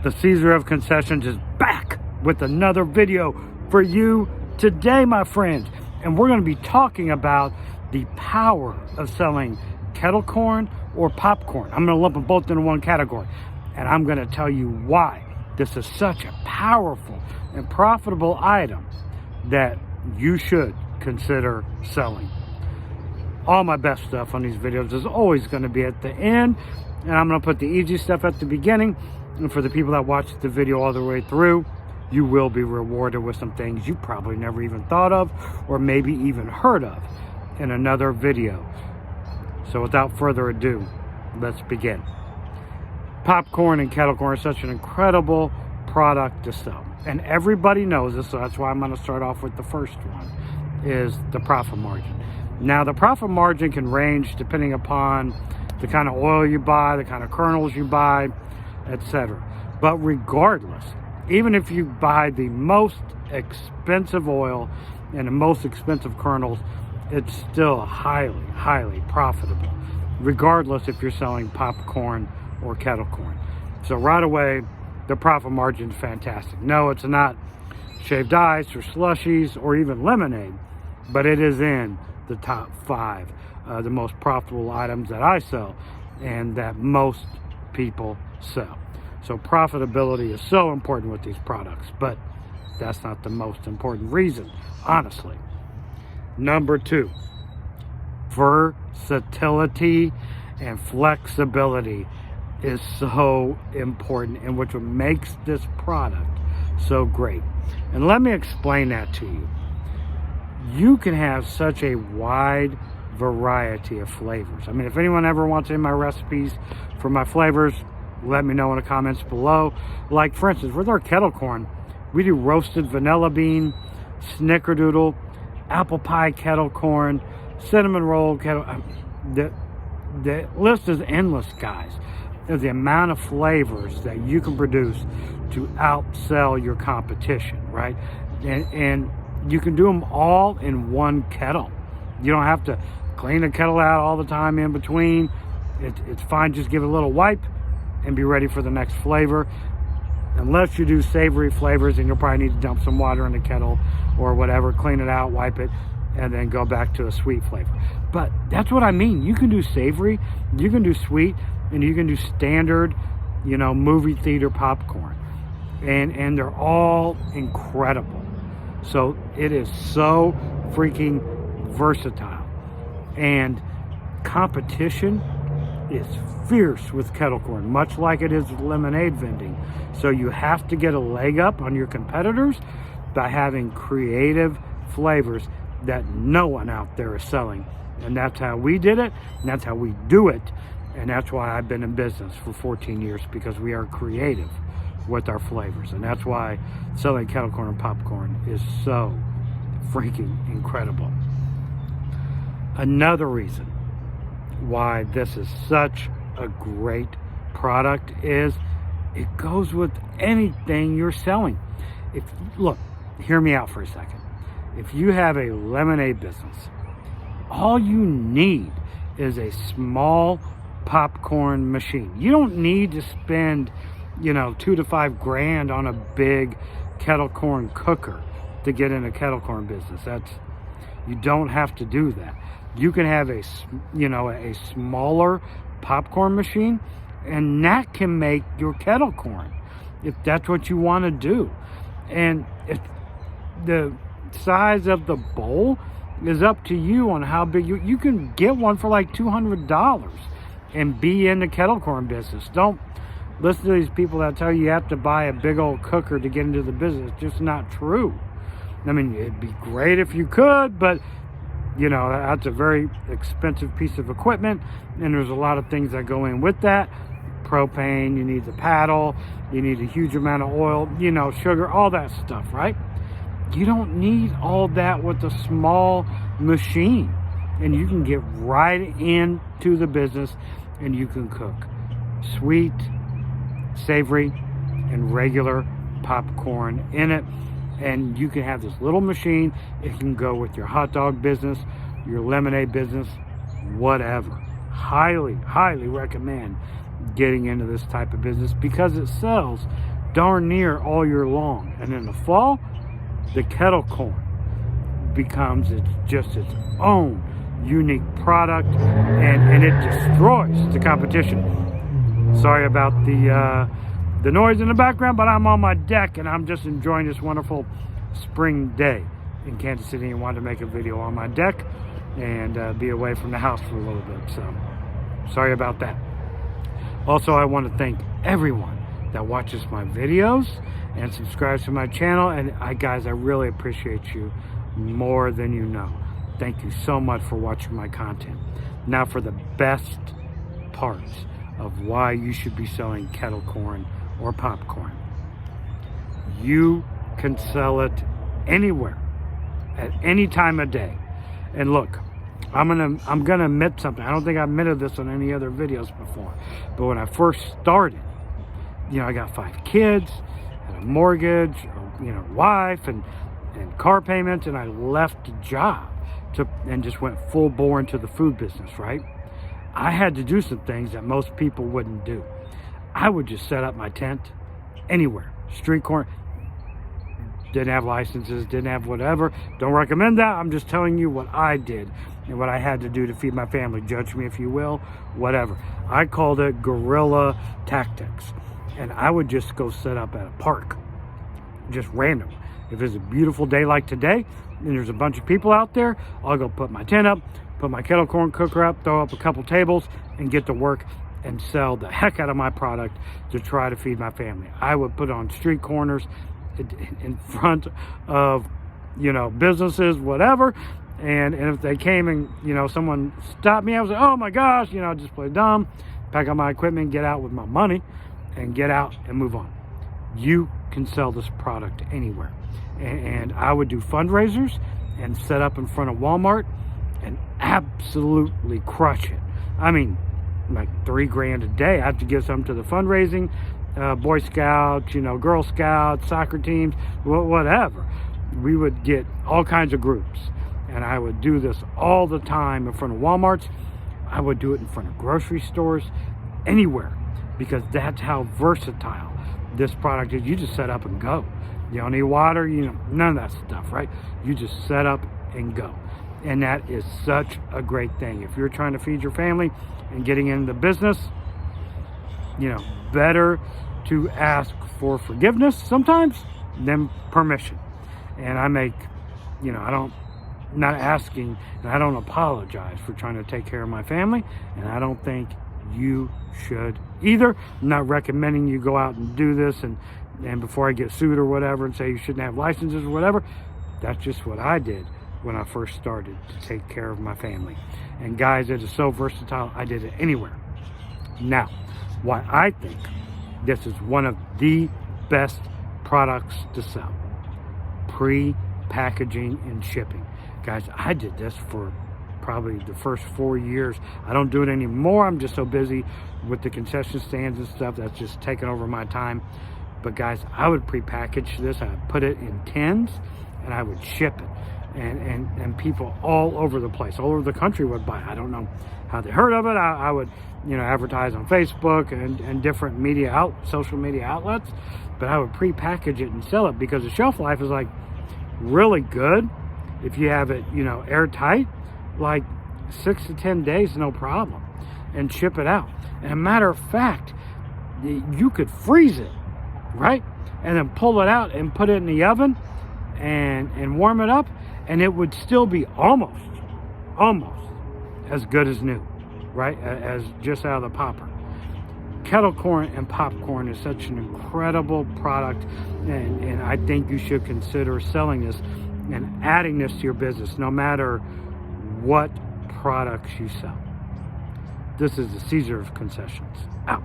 The Caesar of Concessions is back with another video for you today, my friends. And we're going to be talking about the power of selling kettle corn or popcorn. I'm going to lump them both into one category. And I'm going to tell you why this is such a powerful and profitable item that you should consider selling. All my best stuff on these videos is always going to be at the end. And I'm going to put the easy stuff at the beginning. And for the people that watch the video all the way through, you will be rewarded with some things you probably never even thought of or maybe even heard of in another video. So without further ado, let's begin. Popcorn and kettle corn is such an incredible product to sell. And everybody knows this, so that's why I'm going to start off with the first one, is the profit margin. Now, the profit margin can range depending upon the kind of oil you buy, the kind of kernels you buy, etc. But regardless, even if you buy the most expensive oil and the most expensive kernels, it's still highly profitable, regardless if you're selling popcorn or kettle corn. So right away, the profit margin is fantastic. No, it's not shaved ice or slushies or even lemonade, but it is in the top 5, the most profitable items that I sell and that most people sell. So profitability is so important with these products, but that's not the most important reason, honestly. Number 2, versatility and flexibility is so important, and which makes this product so great. And let me explain that to you. You can have such a wide variety of flavors. I mean, if anyone ever wants any of my recipes for my flavors, let me know in the comments below. Like, for instance, with our kettle corn, we do roasted vanilla bean, snickerdoodle, apple pie kettle corn, cinnamon roll kettle. The list is endless, guys. There's the amount of flavors that you can produce to outsell your competition, right? And you can do them all in one kettle. You don't have to clean the kettle out all the time in between. It's fine. Just give it a little wipe and be ready for the next flavor. Unless you do savory flavors, and you'll probably need to dump some water in the kettle or whatever, clean it out, wipe it, and then go back to a sweet flavor. But that's what I mean. You can do savory, you can do sweet, and you can do standard, movie theater popcorn. And they're all incredible. So it is so freaking versatile. And competition is fierce with kettle corn, much like it is with lemonade vending. So you have to get a leg up on your competitors by having creative flavors that no one out there is selling. And that's how we did it, and that's how we do it. And that's why I've been in business for 14 years, because we are creative with our flavors. And that's why selling kettle corn and popcorn is so freaking incredible. Another reason why this is such a great product is it goes with anything you're selling. Look, hear me out for a second. If you have a lemonade business, all you need is a small popcorn machine. You don't need to spend, $2 to $5 grand on a big kettle corn cooker to get in a kettle corn business. You don't have to do that. You can have a smaller popcorn machine, and that can make your kettle corn if that's what you want to do. And if the size of the bowl is up to you on how big you can get one for like $200 and be in the kettle corn business. Don't listen to these people that tell you have to buy a big old cooker to get into the business. It's just not true. I mean, it'd be great if you could, but that's a very expensive piece of equipment, and there's a lot of things that go in with that. Propane, you need the paddle, you need a huge amount of oil, sugar, all that stuff, right? You don't need all that with a small machine, and you can get right into the business, and you can cook sweet, savory, and regular popcorn in it. And you can have this little machine. It can go with your hot dog business, your lemonade business, whatever. Highly recommend getting into this type of business because it sells darn near all year long. And in the fall, the kettle corn becomes its own unique product, and it destroys the competition. Sorry about the noise in the background, but I'm on my deck and I'm just enjoying this wonderful spring day in Kansas City, and wanted to make a video on my deck and be away from the house for a little bit. So sorry about that. Also, I want to thank everyone that watches my videos and subscribes to my channel. And guys, I really appreciate you more than you know. Thank you so much for watching my content. Now for the best parts of why you should be selling kettle corn or popcorn. You can sell it anywhere, at any time of day. And look, I'm gonna admit something. I don't think I've admitted this on any other videos before, but when I first started, I got 5 kids, had a mortgage, wife, and car payments, and I left a job and just went full bore into the food business, right? I had to do some things that most people wouldn't do. I would just set up my tent anywhere, street corner. Didn't have licenses, didn't have whatever. Don't recommend that. I'm just telling you what I did and what I had to do to feed my family. Judge me if you will, whatever. I called it guerrilla tactics. And I would just go set up at a park, just random. If it's a beautiful day like today, and there's a bunch of people out there, I'll go put my tent up, put my kettle corn cooker up, throw up a couple tables, and get to work and sell the heck out of my product to try to feed my family. I would put on street corners in front of, businesses, whatever. And if they came and, someone stopped me, I was like, oh my gosh, just play dumb, pack up my equipment, get out with my money, and get out and move on. You can sell this product anywhere. And I would do fundraisers and set up in front of Walmart and absolutely crush it. I mean, like $3,000 a day. I have to give some to the fundraising, Boy Scouts, Girl Scouts, soccer teams, whatever. We would get all kinds of groups. And I would do this all the time in front of Walmarts. I would do it in front of grocery stores, anywhere, because that's how versatile this product is. You just set up and go. You don't need water, none of that stuff, right? You just set up and go. And that is such a great thing. If you're trying to feed your family and getting into business, better to ask for forgiveness sometimes than permission. And I make, not asking, and I don't apologize for trying to take care of my family, and I don't think you should either. I'm not recommending you go out and do this and before I get sued or whatever and say you shouldn't have licenses or whatever. That's just what I did when I first started to take care of my family. And guys, it is so versatile, I did it anywhere. Now, why I think this is one of the best products to sell: pre-packaging and shipping. Guys, I did this for probably the first 4 years. I don't do it anymore. I'm just so busy with the concession stands and stuff that's just taking over my time. But guys, I would pre-package this. I would put it in tins and I would ship it. And people all over the place, all over the country would buy it. I don't know how they heard of it. I would, advertise on Facebook and different social media outlets. But I would pre-package it and sell it because the shelf life is like really good. If you have it, airtight, like 6 to 10 days, no problem, and ship it out. And a matter of fact, you could freeze it, right? And then pull it out and put it in the oven and warm it up, and it would still be almost as good as new, right? As just out of the popper. Kettle corn and popcorn is such an incredible product, and I think you should consider selling this and adding this to your business, no matter what products you sell. This is the Caesar of Concessions. Out.